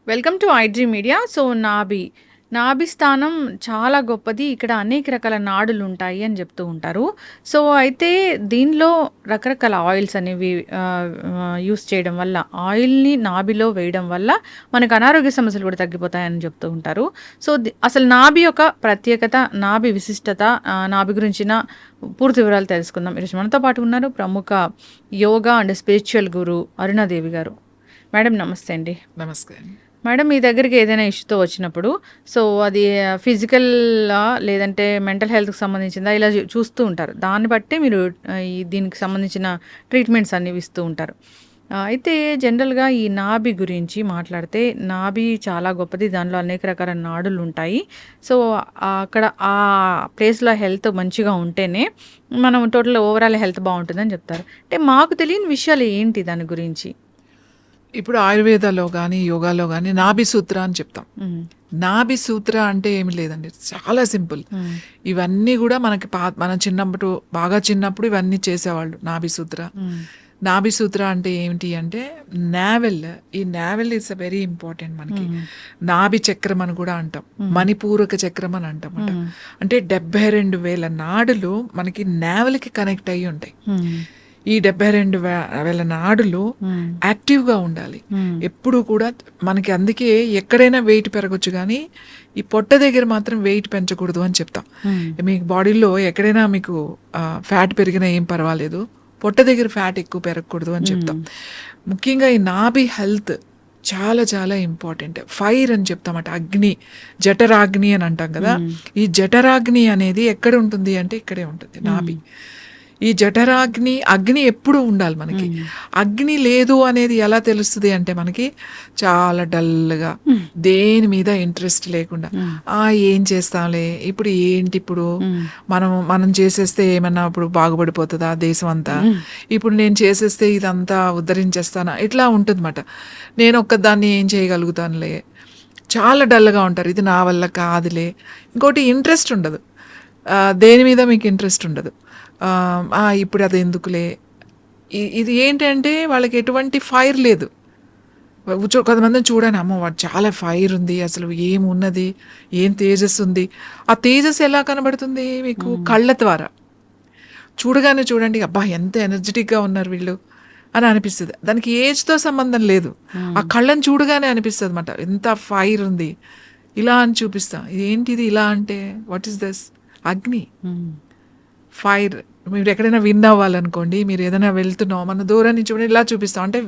Welcome to iDream media. So నాభి స్థానం చాలా గొప్పది. ఇక్కడ అనేక రకాల నాడులు ఉంటాయి అని చెప్తూ ఉంటారు. సో అయితే దీనిలో రకరకాల ఆయిల్స్ అనేవి యూస్ చేయడం వల్ల, ఆయిల్ని నాభిలో వేయడం వల్ల మనకు అనారోగ్య సమస్యలు కూడా తగ్గిపోతాయని చెప్తూ ఉంటారు. సో అసలు నాభి యొక్క ప్రత్యేకత, నాభి విశిష్టత, నాభి గురించిన పూర్తి వివరాలు తెలుసుకుందాం. ఈరోజు మనతో పాటు ఉన్నారు ప్రముఖ యోగా అండ్ స్పిరిచువల్ గురు అరుణాదేవి గారు. మేడం నమస్తే అండి. నమస్తే. మేడం, మీ దగ్గరికి ఏదైనా ఇష్యూతో వచ్చినప్పుడు సో అది ఫిజికల్ లేదంటే మెంటల్ హెల్త్కి సంబంధించిందా ఇలా చూస్తూ ఉంటారు. దాన్ని బట్టి మీరు దీనికి సంబంధించిన ట్రీట్మెంట్స్ అన్ని ఇస్తూ ఉంటారు. అయితే జనరల్గా ఈ నాభి గురించి మాట్లాడితే, నాభి చాలా గొప్పది. దానిలో అనేక రకాల నాడులు ఉంటాయి. సో అక్కడ ఆ ప్లేస్లో హెల్త్ మంచిగా ఉంటేనే మనం టోటల్ ఓవరాల్ హెల్త్ బాగుంటుందని చెప్తారు. అంటే మాకు తెలియని విషయాలు ఏంటి దాని గురించి? ఇప్పుడు ఆయుర్వేదాలో కానీ యోగాలో కానీ నాభి సూత్ర అని చెప్తాం. నాభి సూత్ర అంటే ఏమి లేదండి, చాలా సింపుల్. ఇవన్నీ కూడా మనకి మనం బాగా చిన్నప్పుడు ఇవన్నీ చేసేవాళ్ళు. నాభి సూత్ర అంటే ఏమిటి అంటే నావెల్. ఈ navel is a very important మనకి. నాభి చక్రం అని కూడా అంటాం, మణిపూరక చక్రం అని అంటాం. అంటే 72,000 నాడులు మనకి నావెల్కి కనెక్ట్ అయ్యి ఉంటాయి. ఈ 72,000 నాడులు యాక్టివ్గా ఉండాలి ఎప్పుడు కూడా మనకి. అందుకే ఎక్కడైనా వెయిట్ పెరగచ్చు, కానీ ఈ పొట్ట దగ్గర మాత్రం వెయిట్ పెంచకూడదు అని చెప్తాం. మీకు బాడీలో ఎక్కడైనా మీకు ఫ్యాట్ పెరిగినా ఏం పర్వాలేదు, పొట్ట దగ్గర ఫ్యాట్ ఎక్కువ పెరగకూడదు అని చెప్తాం. ముఖ్యంగా ఈ నాభి హెల్త్ చాలా చాలా ఇంపార్టెంట్. ఫైర్ అని చెప్తామట, అగ్ని, జఠరాగ్ని అని అంటాం కదా. ఈ జఠరాగ్ని అనేది ఎక్కడ ఉంటుంది అంటే ఇక్కడే ఉంటుంది, నాభి. ఈ అగ్ని ఎప్పుడు ఉండాలి మనకి. అగ్ని లేదు అనేది ఎలా తెలుస్తుంది అంటే మనకి చాలా డల్గా, దేని మీద ఇంట్రెస్ట్ లేకుండా, ఏం చేస్తాంలే, ఇప్పుడు ఏంటి, ఇప్పుడు మనం చేసేస్తే ఏమన్నా ఇప్పుడు బాగుపడిపోతుందా దేశం అంతా, ఇప్పుడు నేను చేసేస్తే ఇదంతా ఉద్ధరించేస్తానా, ఇట్లా ఉంటుందన్నమాట. నేను ఒక్కదాన్ని ఏం చేయగలుగుతానులే, చాలా డల్గా ఉంటారు. ఇది నా వల్ల కాదులే. ఇంకోటి ఇంట్రెస్ట్ ఉండదు, దేని మీద మీకు ఇంట్రెస్ట్ ఉండదు. ఇప్పుడు అది ఎందుకులే. ఇది ఏంటంటే వాళ్ళకి ఎటువంటి ఫైర్ లేదు. కొంతమందిని చూడండి, అమ్మ వాడు చాలా ఫైర్ ఉంది, అసలు ఏమున్నది, ఏం తేజస్ ఉంది. ఆ తేజస్ ఎలా కనబడుతుంది మీకు? కళ్ళ ద్వారా చూడగానే చూడండి, అబ్బా ఎంత ఎనర్జెటిక్గా ఉన్నారు వీళ్ళు అని అనిపిస్తుంది. దానికి ఏజ్తో సంబంధం లేదు, ఆ కళ్ళని చూడగానే అనిపిస్తుంది అన్నమాట, ఎంత ఫైర్ ఉంది, ఇలా అని చూపిస్తాం. ఏంటిది ఇలా అంటే, వాట్ ఈస్ దిస్? అగ్ని, ఫైర్. మీరు ఎక్కడైనా విన్ అవ్వాలనుకోండి, మీరు ఏదైనా వెళ్తున్నాం, మన దూరం నుంచి ఇలా చూపిస్తాం, అంటే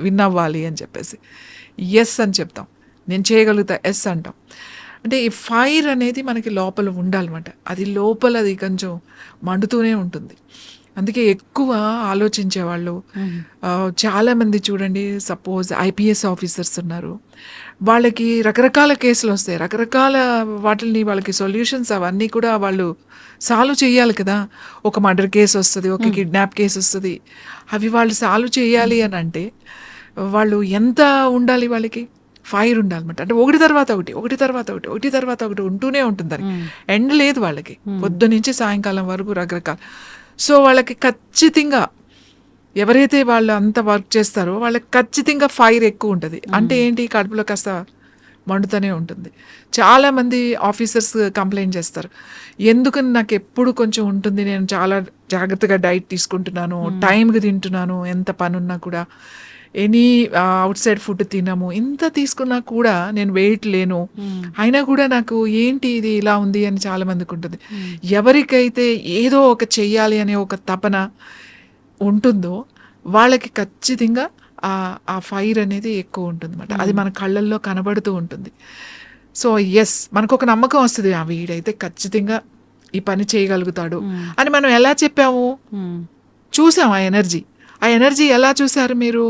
విన్ అవ్వాలి అని చెప్పేసి ఎస్ అని చెప్తాం. నేను చేయగలుగుతా, ఎస్ అంటాం. అంటే ఈ ఫైర్ అనేది మనకి లోపల ఉండాలన్నమాట. అది లోపల అది కొంచెం మండుతూనే ఉంటుంది. అందుకే ఎక్కువ ఆలోచించేవాళ్ళు చాలామంది చూడండి, సపోజ్ ఐపీఎస్ ఆఫీసర్స్ ఉన్నారు, వాళ్ళకి రకరకాల కేసులు వస్తాయి, రకరకాల వాటిని వాళ్ళకి సొల్యూషన్స్ అవన్నీ కూడా వాళ్ళు సాల్వ్ చేయాలి కదా. ఒక మర్డర్ కేసు వస్తుంది, ఒక కిడ్నాప్ కేసు వస్తుంది, అవి వాళ్ళు సాల్వ్ చేయాలి అని అంటే వాళ్ళు ఎంత ఉండాలి, వాళ్ళకి ఫైర్ ఉండాలన్నమాట. అంటే ఒకటి తర్వాత ఒకటి ఉంటూనే ఉంటుంది, దానికి ఎండ్ లేదు వాళ్ళకి, పొద్దు నుంచి సాయంకాలం వరకు రకరకాల. సో వాళ్ళకి ఖచ్చితంగా ఎవరైతే వాళ్ళు అంత వర్క్ చేస్తారో వాళ్ళకి ఖచ్చితంగా ఫైర్ ఎక్కువ ఉంటుంది. అంటే ఏంటి, కడుపులో కాస్త మండుతూనే ఉంటుంది. చాలామంది ఆఫీసర్స్ కంప్లైంట్ చేస్తారు, ఎందుకని నాకు ఎప్పుడు కొంచెం ఉంటుంది, నేను చాలా జాగ్రత్తగా డైట్ తీసుకుంటున్నాను, టైంకి తింటున్నాను, ఎంత పని ఉన్నా కూడా, ఎనీ అవుట్ సైడ్ ఫుడ్ తినము, ఇంత తీసుకున్నా కూడా నేను వెయిట్ లేను, అయినా కూడా నాకు ఏంటి ఇది ఇలా ఉంది అని చాలామందికి ఉంటుంది. ఎవరికైతే ఏదో ఒక చెయ్యాలి అనే ఒక తపన ఉంటుందో వాళ్ళకి ఖచ్చితంగా ఆ ఫైర్ అనేది ఎక్కువ ఉంటుంది అన్నమాట. అది మన కళ్ళల్లో కనబడుతూ ఉంటుంది. సో ఎస్, మనకు ఒక నమ్మకం వస్తుంది, వీడైతే ఖచ్చితంగా ఈ పని చేయగలుగుతాడు అని. మనం ఎలా చెప్పాము, చూసాం ఆ ఎనర్జీ ఎలా చూసారు మీరు?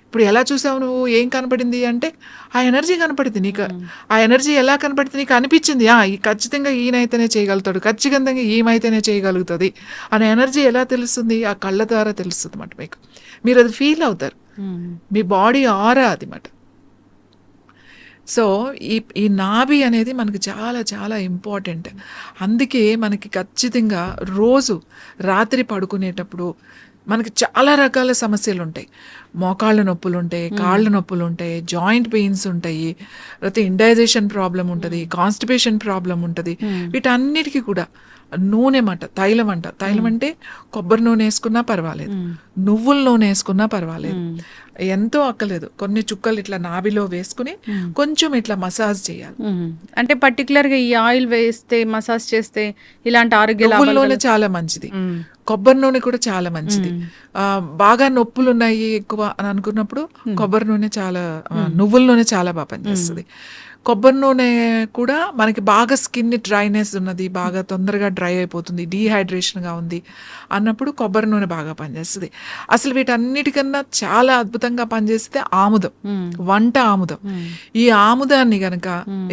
ఇప్పుడు ఎలా చూసావు నువ్వు, ఏం కనపడింది అంటే ఆ ఎనర్జీ కనపడింది నీకు. ఆ ఎనర్జీ ఎలా కనపడింది నీకు? అనిపించింది ఖచ్చితంగా ఈయనైతేనే చేయగలుగుతాడు, ఖచ్చితంగా ఈమైతేనే చేయగలుగుతుంది అనే ఎనర్జీ ఎలా తెలుస్తుంది? ఆ కళ్ళ ద్వారా తెలుస్తుంది అన్నమాట. మీరు అది ఫీల్ అవుతారు, మీ బాడీ ఆరా అది మాట. సో ఈ నాభి అనేది మనకి చాలా చాలా ఇంపార్టెంట్. అందుకే మనకి ఖచ్చితంగా రోజు రాత్రి పడుకునేటప్పుడు మనకి చాలా రకాల సమస్యలు ఉంటాయి. మోకాళ్ళ నొప్పులు ఉంటాయి, కాళ్ళ నొప్పులు ఉంటాయి, జాయింట్ పెయిన్స్ ఉంటాయి, లేకపోతే ఇండైజేషన్ ప్రాబ్లం ఉంటుంది, కాన్స్టిపేషన్ ప్రాబ్లం ఉంటుంది. వీటన్నిటికీ కూడా నూనె తైలం అంటే కొబ్బరి నూనె వేసుకున్నా పర్వాలేదు, నువ్వుల నూనె వేసుకున్నా పర్వాలేదు, ఎంతో అక్కలేదు, కొన్ని చుక్కలు ఇట్లా నాభిలో వేసుకుని కొంచెం ఇట్లా మసాజ్ చేయాలి. అంటే పర్టికులర్ గా ఈ ఆయిల్ వేస్తే మసాజ్ చేస్తే ఇలాంటి ఆరోగ్య నువ్వుల నూనె చాలా మంచిది, కొబ్బరి నూనె కూడా చాలా మంచిది. బాగా నొప్పులు ఉన్నాయి ఎక్కువ అని అనుకున్నప్పుడు కొబ్బరి నూనె చాలా, నువ్వుల నూనె చాలా బాగా పనిచేస్తుంది. కొబ్బరి నూనె కూడా మనకి బాగా స్కిన్ డ్రైనెస్ ఉన్నది, బాగా తొందరగా డ్రై అయిపోతుంది, డీహైడ్రేషన్గా ఉంది అన్నప్పుడు కొబ్బరి నూనె బాగా పనిచేస్తుంది. అసలు వీటన్నిటికన్నా చాలా అద్భుతంగా పనిచేస్తే ఆముదం, వంట ఆముదం. ఈ ఆముదాన్ని గనక,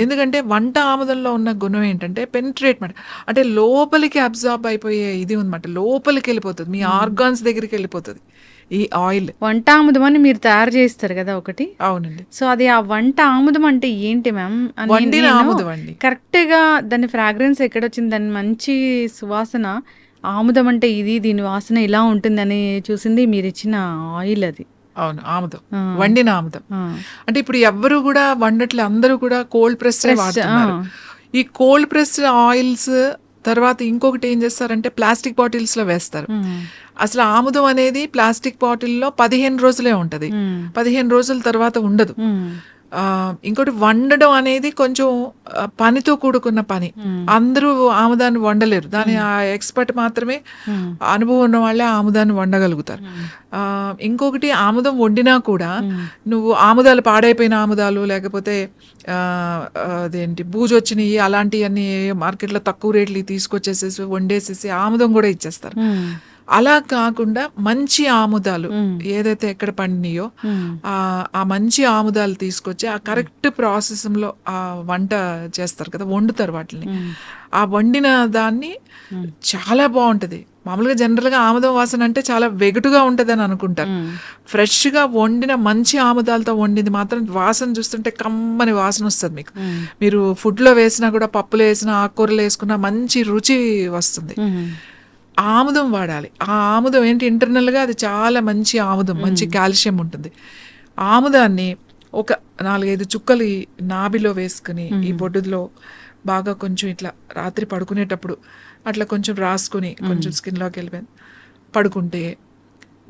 ఎందుకంటే వంట ఆముదంలో ఉన్న గుణం ఏంటంటే పెనిట్రేట్మెంట్, అంటే లోపలికి అబ్జార్బ్ అయిపోయే ఇది ఉందన్నమాట, లోపలికి వెళ్ళిపోతుంది, మీ ఆర్గాన్స్ దగ్గరికి వెళ్ళిపోతుంది ఈ ఆయిల్. వంట ఆముదం అని మీరు తయారు చేస్తారు కదా ఒకటి? అవునండి. సో అది ఆ వంట ఆముదం అంటే ఏంటి మ్యామ్? వండిన ఆముదం అండి. కరెక్ట్ గా దాని ఫ్రాగ్రెన్స్ ఎక్కడొచ్చింది, దాని మంచి సువాసన, ఆముదం అంటే ఇది, దీని వాసన ఇలా ఉంటుందని చూసింది మీరు ఇచ్చిన ఆయిల్ అది. అవును, ఆముదం, వండిన ఆముదం. అంటే ఇప్పుడు ఎవ్వరు కూడా వండట్లే, అందరూ కూడా కోల్డ్ ప్రెస్ వాడుతున్నారు. ఈ కోల్డ్ ప్రెస్ ఆయిల్స్ తర్వాత ఇంకొకటి ఏం చేస్తారంటే ప్లాస్టిక్ బాటిల్స్ లో వేస్తారు. అసలు ఆముదం అనేది ప్లాస్టిక్ బాటిల్లో 15 రోజులే ఉంటది, 15 రోజుల తర్వాత ఉండదు. ఇంకోటి వండడం అనేది కొంచెం పనితో కూడుకున్న పని, అందరూ ఆముదాన్ని వండలేరు, దాని ఆ ఎక్స్పర్ట్ మాత్రమే, అనుభవం ఉన్న వాళ్ళే ఆముదాన్ని వండగలుగుతారు. ఇంకొకటి ఆముదం వండినా కూడా నువ్వు ఆముదాలు పాడైపోయిన ఆముదాలు, లేకపోతే అదేంటి బూజు వచ్చినాయి అలాంటివన్నీ మార్కెట్లో తక్కువ రేట్లు తీసుకొచ్చేసేసి వండేసేసి ఆముదం కూడా ఇచ్చేస్తారు. అలా కాకుండా మంచి ఆముదాలు ఏదైతే ఎక్కడ పండినాయో ఆ మంచి ఆముదాలు తీసుకొచ్చి ఆ కరెక్ట్ ప్రాసెస్లో ఆ వంట చేస్తారు కదా, వండుతారు వాటిని. ఆ వండిన దాన్ని చాలా బాగుంటది. మామూలుగా జనరల్గా ఆముదం వాసన అంటే చాలా వెగటుగా ఉంటుంది అని అనుకుంటారు. ఫ్రెష్గా వండిన మంచి ఆముదాలతో వండింది మాత్రం వాసన చూస్తుంటే కమ్మని వాసన వస్తుంది మీకు. మీరు ఫుడ్లో వేసినా కూడా, పప్పులో వేసినా, ఆకుకూరలు వేసుకున్నా మంచి రుచి వస్తుంది. ఆముదం వాడాలి. ఆ ఆముదం ఏంటి, ఇంటర్నల్గా అది చాలా మంచి ఆముదం, మంచి కాల్షియం ఉంటుంది. ఆముదాన్ని ఒక 4-5 చుక్కలు ఈ నాభిలో వేసుకుని ఈ బొడ్డులో బాగా కొంచెం ఇట్లా రాత్రి పడుకునేటప్పుడు అట్లా కొంచెం రాసుకుని కొంచెం స్కిన్లోకి వెళ్ళిపోయి పడుకుంటే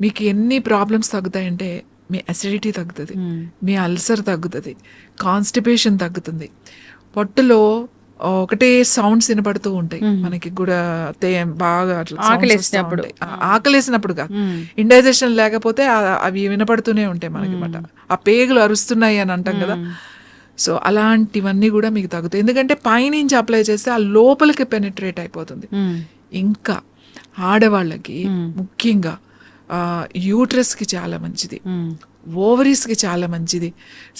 మీకు ఎన్ని ప్రాబ్లమ్స్ తగ్గుతాయంటే, మీ అసిడిటీ తగ్గుతుంది, మీ అల్సర్ తగ్గుతుంది, కాన్స్టిపేషన్ తగ్గుతుంది. పొట్టులో ఒకటే సౌండ్స్ వినపడుతూ ఉంటాయి మనకి కూడా, బాగా ఆకలేసినప్పుడు కాదు, ఇండైజెషన్ లేకపోతే అవి వినపడుతూనే ఉంటాయి మనకి మాట, ఆ పేగులు అరుస్తున్నాయి అని అంటాం కదా. సో అలాంటివన్నీ కూడా మీకు తగ్గుతాయి, ఎందుకంటే పైనుంచి అప్లై చేస్తే ఆ లోపలికి పెనిట్రేట్ అయిపోతుంది. ఇంకా ఆడవాళ్ళకి ముఖ్యంగా యూట్రస్కి చాలా మంచిది, ఓవరీస్కి చాలా మంచిది.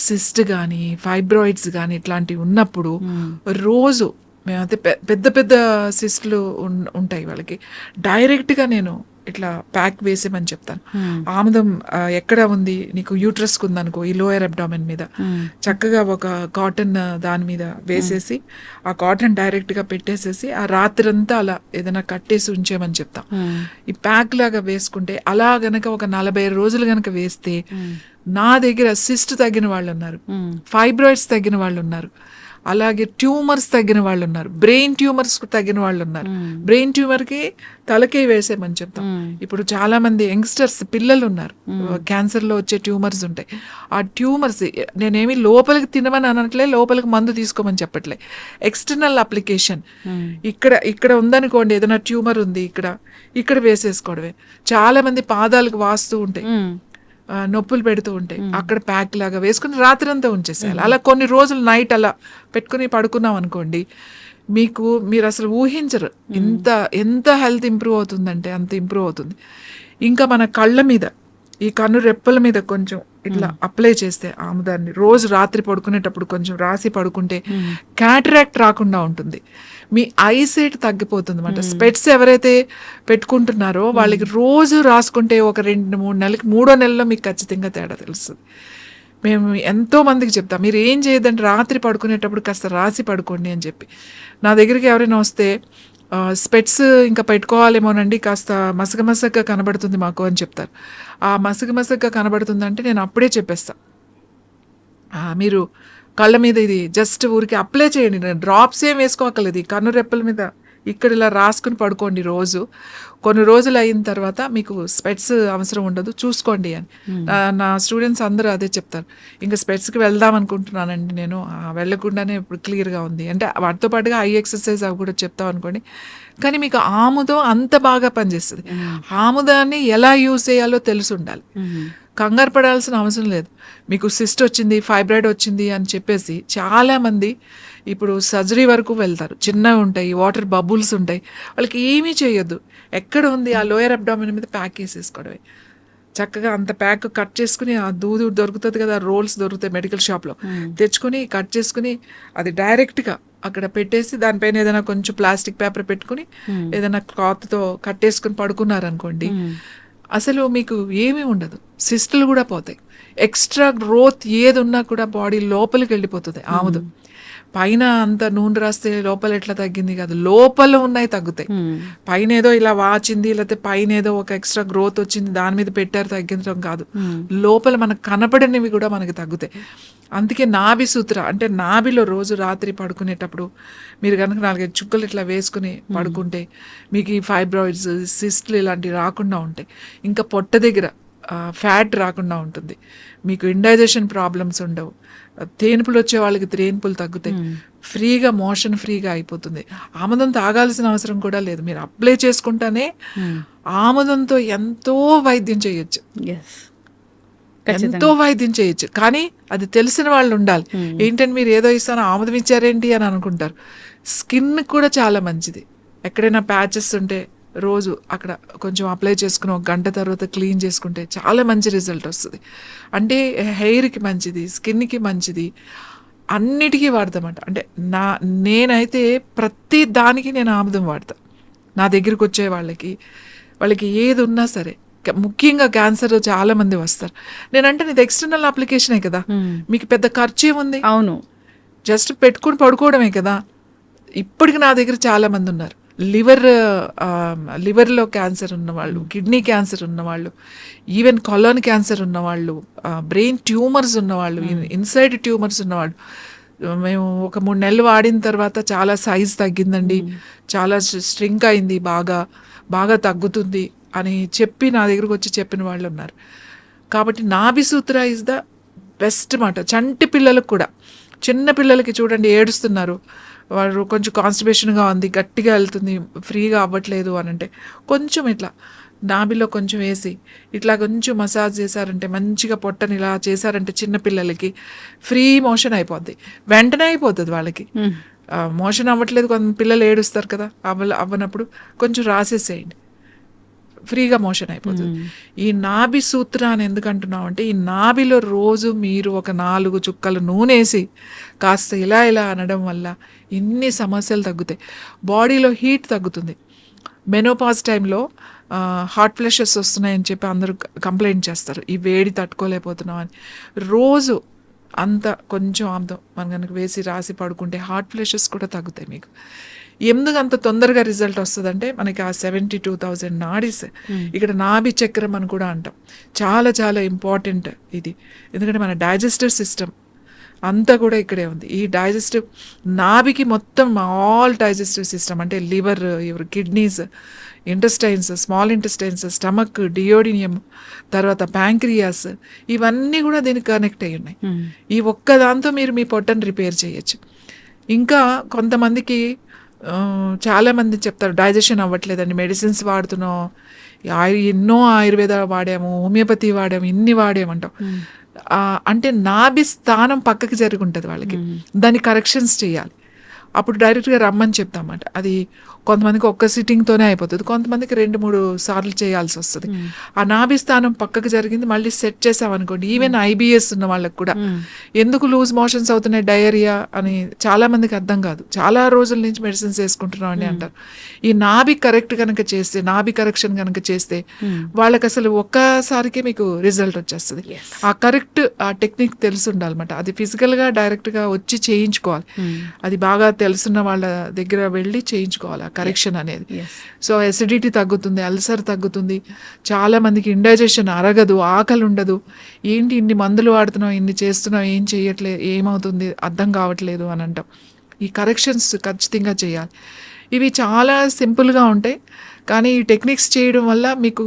సిస్ట్ కానీ ఫైబ్రాయిడ్స్ కానీ ఇట్లాంటివి ఉన్నప్పుడు రోజు మేమైతే పెద్ద పెద్ద సిస్ట్లు ఉంటాయి వాళ్ళకి, డైరెక్ట్గా నేను ఇట్లా ప్యాక్ వేసేమని చెప్తాను. ఆముదం ఎక్కడ ఉంది నీకు, యూట్రస్కి ఉందనుకో, ఈ లోయర్ అబ్డామెన్ మీద చక్కగా ఒక కాటన్ దాని మీద వేసేసి ఆ కాటన్ డైరెక్ట్గా పెట్టేసేసి ఆ రాత్రంతా అలా ఏదైనా కట్టేసి ఉంచేమని చెప్తాం. ఈ ప్యాక్ లాగా వేసుకుంటే అలా గనక ఒక 40 రోజులు గనక వేస్తే, నా దగ్గర సిస్ట్ తగ్గిన వాళ్ళు ఉన్నారు, ఫైబ్రాయిడ్స్ తగ్గిన వాళ్ళు ఉన్నారు, అలాగే ట్యూమర్స్ తగ్గిన వాళ్ళు ఉన్నారు, బ్రెయిన్ ట్యూమర్స్ తగ్గిన వాళ్ళు ఉన్నారు. బ్రెయిన్ ట్యూమర్కి తలకే వేసేమని చెప్తాం. ఇప్పుడు చాలా మంది యంగ్స్టర్స్ పిల్లలు ఉన్నారు, క్యాన్సర్లో వచ్చే ట్యూమర్స్ ఉంటాయి. ఆ ట్యూమర్స్ నేనేమి లోపలికి తినమని అనట్లే, లోపలికి మందు తీసుకోమని చెప్పట్లే, ఎక్స్టర్నల్ అప్లికేషన్. ఇక్కడ ఉందనుకోండి, ఏదైనా ట్యూమర్ ఉంది ఇక్కడ వేసేసుకోవడమే. చాలా మంది పాదాలకు వాస్తూ ఉంటాయి, నొప్పులు పెడుతూ ఉంటాయి, అక్కడ ప్యాక్ లాగా వేసుకుని రాత్రంతా ఉంచేసేయాలి. అలా కొన్ని రోజులు నైట్ అలా పెట్టుకుని పడుకున్నాం అనుకోండి, మీరు అసలు ఊహించరు ఎంత హెల్త్ ఇంప్రూవ్ అవుతుందంటే అంత ఇంప్రూవ్ అవుతుంది. ఇంకా మన కళ్ళ మీద, ఈ కన్ను రెప్పల మీద కొంచెం ఇట్లా అప్లై చేస్తే ఆముదాన్ని రోజు రాత్రి పడుకునేటప్పుడు కొంచెం రాసి పడుకుంటే క్యాటరాక్ట్ రాకుండా ఉంటుంది, మీ ఐసైట్ తగ్గిపోతుంది అన్నమాట. స్పెట్స్ ఎవరైతే పెట్టుకుంటున్నారో వాళ్ళకి రోజు రాసుకుంటే ఒక 2-3 నెలలకి, 3వ నెలలో మీకు ఖచ్చితంగా తేడా తెలుస్తుంది. మేము ఎంతో మందికి చెప్తాం, మీరు ఏం చేయదంటే రాత్రి పడుకునేటప్పుడు కాస్త రాసి పడుకోండి అని చెప్పి. నా దగ్గరికి ఎవరైనా వస్తే స్పెట్స్ ఇంకా పెట్టుకోవాలేమోనండి, కాస్త మసగగా కనబడుతుంది మాకు అని చెప్తారు. ఆ మసగగా కనబడుతుందంటే నేను అప్పుడే చెప్పేస్తా, మీరు కళ్ళ మీద ఇది జస్ట్ ఊరికి అప్లై చేయండి, డ్రాప్స్ ఏం వేసుకోక్కర్లేదు, ఈ కన్ను రెప్పల మీద ఇక్కడ ఇలా రాసుకుని పడుకోండి రోజు. కొన్ని రోజులు అయిన తర్వాత మీకు స్పెట్స్ అవసరం ఉండదు, చూసుకోండి అని. నా స్టూడెంట్స్ అందరూ అదే చెప్తారు. ఇంకా స్పెట్స్కి వెళ్దాం అనుకుంటున్నానండి నేను, వెళ్ళకుండానే ఇప్పుడు క్లియర్గా ఉంది అంటే. వాటితో పాటుగా ఐ ఎక్సర్సైజ్ అవి కూడా చెప్తాం అనుకోండి. కానీ మీకు ఆముదం అంత బాగా పనిచేస్తుంది. ఆముదాన్ని ఎలా యూజ్ చేయాలో తెలిసి ఉండాలి. కంగారు పడాల్సిన అవసరం లేదు. మీకు సిస్ట్ వచ్చింది, ఫైబ్రాయిడ్ వచ్చింది అని చెప్పేసి చాలామంది ఇప్పుడు సర్జరీ వరకు వెళ్తారు. చిన్నవి ఉంటాయి, వాటర్ బబుల్స్ ఉంటాయి, వాళ్ళకి ఏమీ చేయొద్దు. ఎక్కడ ఉంది ఆ లోయర్ అబ్డామిన్ మీద ప్యాక్ వేసేసుకోవడమే. చక్కగా అంత ప్యాక్ కట్ చేసుకుని, ఆ దూదు దొరుకుతుంది కదా, రోల్స్ దొరుకుతాయి మెడికల్ షాప్లో, తెచ్చుకొని కట్ చేసుకుని అది డైరెక్ట్గా అక్కడ పెట్టేసి దానిపైన ఏదైనా కొంచెం ప్లాస్టిక్ పేపర్ పెట్టుకుని ఏదైనా క్లాత్తో కట్టేసుకుని పడుకున్నారనుకోండి, అసలు మీకు ఏమీ ఉండదు. సిస్టులు కూడా పోతాయి. ఎక్స్ట్రా గ్రోత్ ఏది ఉన్నా కూడా బాడీ లోపలికి వెళ్ళిపోతుంది. ఆముదం పైన అంత నూనె రాస్తే లోపల ఎట్లా తగ్గింది కాదు, లోపల ఉన్నాయి తగ్గుతాయి. పైన ఏదో ఇలా వాచింది, లేకపోతే పైన ఏదో ఒక ఎక్స్ట్రా గ్రోత్ వచ్చింది దాని మీద పెట్టారు తగ్గించడం కాదు, లోపల మనకు కనపడనివి కూడా మనకి తగ్గుతాయి. అందుకే నాభి సూత్ర అంటే నాభిలో రోజు రాత్రి పడుకునేటప్పుడు మీరు కనుక 4-5 చుక్కలు ఇట్లా వేసుకుని పడుకుంటే మీకు ఈ ఫైబ్రాయిడ్స్, సిస్ట్లు ఇలాంటివి రాకుండా ఉంటాయి. ఇంకా పొట్ట దగ్గర ఫ్యాట్ రాకుండా ఉంటుంది. మీకు ఇండైజెషన్ ప్రాబ్లమ్స్ ఉండవు. తేనుపులు వచ్చే వాళ్ళకి తేనుపులు తగ్గుతాయి. ఫ్రీగా మోషన్ ఫ్రీగా అయిపోతుంది. ఆముదం తాగాల్సిన అవసరం కూడా లేదు. మీరు అప్లై చేసుకుంటానే ఆముదంతో ఎంతో వైద్యం చేయొచ్చు, ఎంతో వైద్యం చేయొచ్చు. కానీ అది తెలిసిన వాళ్ళు ఉండాలి. ఏంటంటే మీరు ఏదో ఇస్తాను ఆముదం ఇచ్చారేంటి అని అనుకుంటారు. స్కిన్ కూడా చాలా మంచిది. ఎక్కడైనా ప్యాచెస్ ఉంటే రోజు అక్కడ కొంచెం అప్లై చేసుకుని 1 గంట తర్వాత క్లీన్ చేసుకుంటే చాలా మంచి రిజల్ట్ వస్తుంది. అంటే హెయిర్కి మంచిది, స్కిన్కి మంచిది, అన్నిటికీ వాడతామంట. అంటే నేనైతే ప్రతి దానికి నేను ఆముదం వాడతా. నా దగ్గరికి వచ్చే వాళ్ళకి ఏది ఉన్నా సరే, ముఖ్యంగా క్యాన్సర్ చాలా మంది వస్తారు. నేనంటే ఇది ఎక్స్టర్నల్ అప్లికేషనే కదా, మీకు పెద్ద ఖర్చు ఏముంది? అవును, జస్ట్ పెట్టుకుని పడుకోవడమే కదా. ఇప్పటికి నా దగ్గర చాలా మంది ఉన్నారు. లివర్లో క్యాన్సర్ ఉన్నవాళ్ళు, కిడ్నీ క్యాన్సర్ ఉన్నవాళ్ళు, ఈవెన్ కొలాన్ క్యాన్సర్ ఉన్నవాళ్ళు, బ్రెయిన్ ట్యూమర్స్ ఉన్నవాళ్ళు, ఇన్సైడ్ ట్యూమర్స్ ఉన్నవాళ్ళు. మేము ఒక 3 నెలలు వాడిన తర్వాత చాలా సైజ్ తగ్గిందండి, చాలా స్ట్రింక్ అయింది, బాగా తగ్గుతుంది అని చెప్పి నా దగ్గరకు వచ్చి చెప్పిన వాళ్ళు ఉన్నారు. కాబట్టి నాభి సూత్ర ఇస్ ద బెస్ట్ మాట. చంటి పిల్లలకు కూడా, చిన్న పిల్లలకి చూడండి ఏడుస్తున్నారు, వారు కొంచెం కాన్స్టిపేషన్గా ఉంది, గట్టిగా వెళ్తుంది, ఫ్రీగా అవ్వట్లేదు అని అంటే కొంచెం ఇట్లా నాభిలో కొంచెం వేసి ఇట్లా కొంచెం మసాజ్ చేశారంటే, మంచిగా పొట్టని ఇలా చేశారంటే చిన్నపిల్లలకి ఫ్రీ మోషన్ అయిపోద్ది. వెంటనే అయిపోతుంది వాళ్ళకి. మోషన్ అవ్వట్లేదు, కొంత పిల్లలు ఏడుస్తారు కదా, అవ్వనప్పుడు కొంచెం రాసేసేయండి, ఫ్రీగా మోషన్ అయిపోతుంది. ఈ నాభి సూత్ర అని ఎందుకు అంటున్నాం అంటే, ఈ నాభిలో రోజు మీరు ఒక 4 చుక్కలు నూనె వేసి కాస్త ఇలా అనడం వల్ల ఇన్ని సమస్యలు తగ్గుతాయి. బాడీలో హీట్ తగ్గుతుంది. మెనోపాజ్ టైంలో హాట్ ఫ్లషెస్ వస్తున్నాయని చెప్పి అందరూ కంప్లైంట్ చేస్తారు, ఈ వేడి తట్టుకోలేకపోతున్నాం అని. రోజు అంత కొంచెం ఆముదం మనం కనుక వేసి రాసి పడుకుంటే హాట్ ఫ్లషెస్ కూడా తగ్గుతాయి మీకు. ఎందుకు అంత తొందరగా రిజల్ట్ వస్తుందంటే, మనకి ఆ 72,000 నాడీస్, ఇక్కడ నాభి చక్రం అని కూడా అంటాం, చాలా చాలా ఇంపార్టెంట్ ఇది. ఎందుకంటే మన డైజెస్టివ్ సిస్టమ్ అంతా కూడా ఇక్కడే ఉంది. ఈ డైజెస్టివ్ నాభికి మొత్తం ఆల్ డైజెస్టివ్ సిస్టమ్ అంటే liver, kidneys, intestines, small intestines, stomach, duodenum, తర్వాత ప్యాంక్రియాస్, ఇవన్నీ కూడా దీనికి కనెక్ట్ అయ్యి ఉన్నాయి. ఈ ఒక్క దాంతో మీరు మీ పొట్టను రిపేర్ చేయొచ్చు. ఇంకా కొంతమందికి చాలామంది చెప్తారు డైజెషన్ అవ్వట్లేదండి, మెడిసిన్స్ వాడుతున్నాం, ఎన్నో ఆయుర్వేద వాడాము, హోమియోపతి వాడాము, ఇన్ని వాడామంటాం. అంటే నాభి స్థానం పక్కకి జరిగి ఉంటుంది వాళ్ళకి, దాన్ని కరెక్షన్స్ చేయాలి. అప్పుడు డైరెక్ట్గా రమ్మని చెప్తామన్నమాట. అది కొంతమందికి ఒక్క సిట్టింగ్తోనే అయిపోతుంది, కొంతమందికి 2-3 సార్లు చేయాల్సి వస్తుంది. ఆ నాభి స్థానం పక్కకు జరిగింది మళ్ళీ సెట్ చేసామనుకోండి, ఈవెన్ ఐబిఎస్ ఉన్న వాళ్ళకి కూడా ఎందుకు లూజ్ మోషన్స్ అవుతున్నాయి, డయేరియా అని చాలా మందికి అర్థం కాదు. చాలా రోజుల నుంచి మెడిసిన్స్ వేసుకుంటున్నాం అని అంటారు. ఈ నాభి కరెక్ట్ కనుక చేస్తే, నాభి కరెక్షన్ కనుక చేస్తే వాళ్ళకి అసలు ఒక్కసారికే మీకు రిజల్ట్ వచ్చేస్తుంది. ఆ కరెక్ట్ ఆ టెక్నిక్ తెలిసి ఉండాలన్నమాట. అది ఫిజికల్గా డైరెక్ట్గా వచ్చి చేయించుకోవాలి. అది బాగా తెలుసున్న వాళ్ళ దగ్గర వెళ్ళి చేయించుకోవాలి. కరెక్షన్ అనేది. ఎస్. సో ఎసిడిటీ తగ్గుతుంది, అల్సర్ తగ్గుతుంది, చాలా మందికి ఇండైజెషన్ అరగదు, ఆకలి ఉండదు, ఏంటి ఇన్ని మందులు వాడుతున్నావు, ఇన్ని చేస్తున్నావు, ఏం చేయట్లేదు, ఏమవుతుంది అర్థం కావట్లేదు అని అంటాం. ఈ కరెక్షన్స్ ఖచ్చితంగా చేయాలి. ఇవి చాలా సింపుల్గా ఉంటాయి, కానీ ఈ టెక్నిక్స్ చేయడం వల్ల మీకు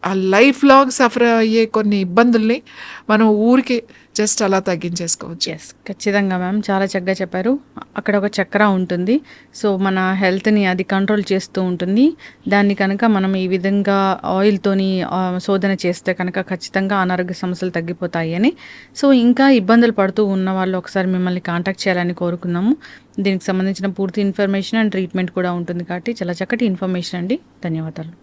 ఆ లైఫ్ లాంగ్ సఫర్ అయ్యే కొన్ని ఇబ్బందుల్ని మనం ఊరికే జస్ట్ అలా తగ్గించేసుకోవచ్చు. ఎస్, ఖచ్చితంగా మ్యామ్, చాలా చక్కగా చెప్పారు. అక్కడ ఒక చక్ర ఉంటుంది, సో మన హెల్త్ని అది కంట్రోల్ చేస్తూ ఉంటుంది. దాన్ని కనుక మనం ఈ విధంగా ఆయిల్తోని శోధన చేస్తే కనుక ఖచ్చితంగా అనారోగ్య సమస్యలు తగ్గిపోతాయి అని. సో ఇంకా ఇబ్బందులు పడుతూ ఉన్న వాళ్ళు ఒకసారి మిమ్మల్ని కాంటాక్ట్ చేయాలని కోరుకున్నాము. దీనికి సంబంధించిన పూర్తి ఇన్ఫర్మేషన్ అండ్ ట్రీట్మెంట్ కూడా ఉంటుంది కాబట్టి చాలా చక్కటి ఇన్ఫర్మేషన్ అండి. ధన్యవాదాలు.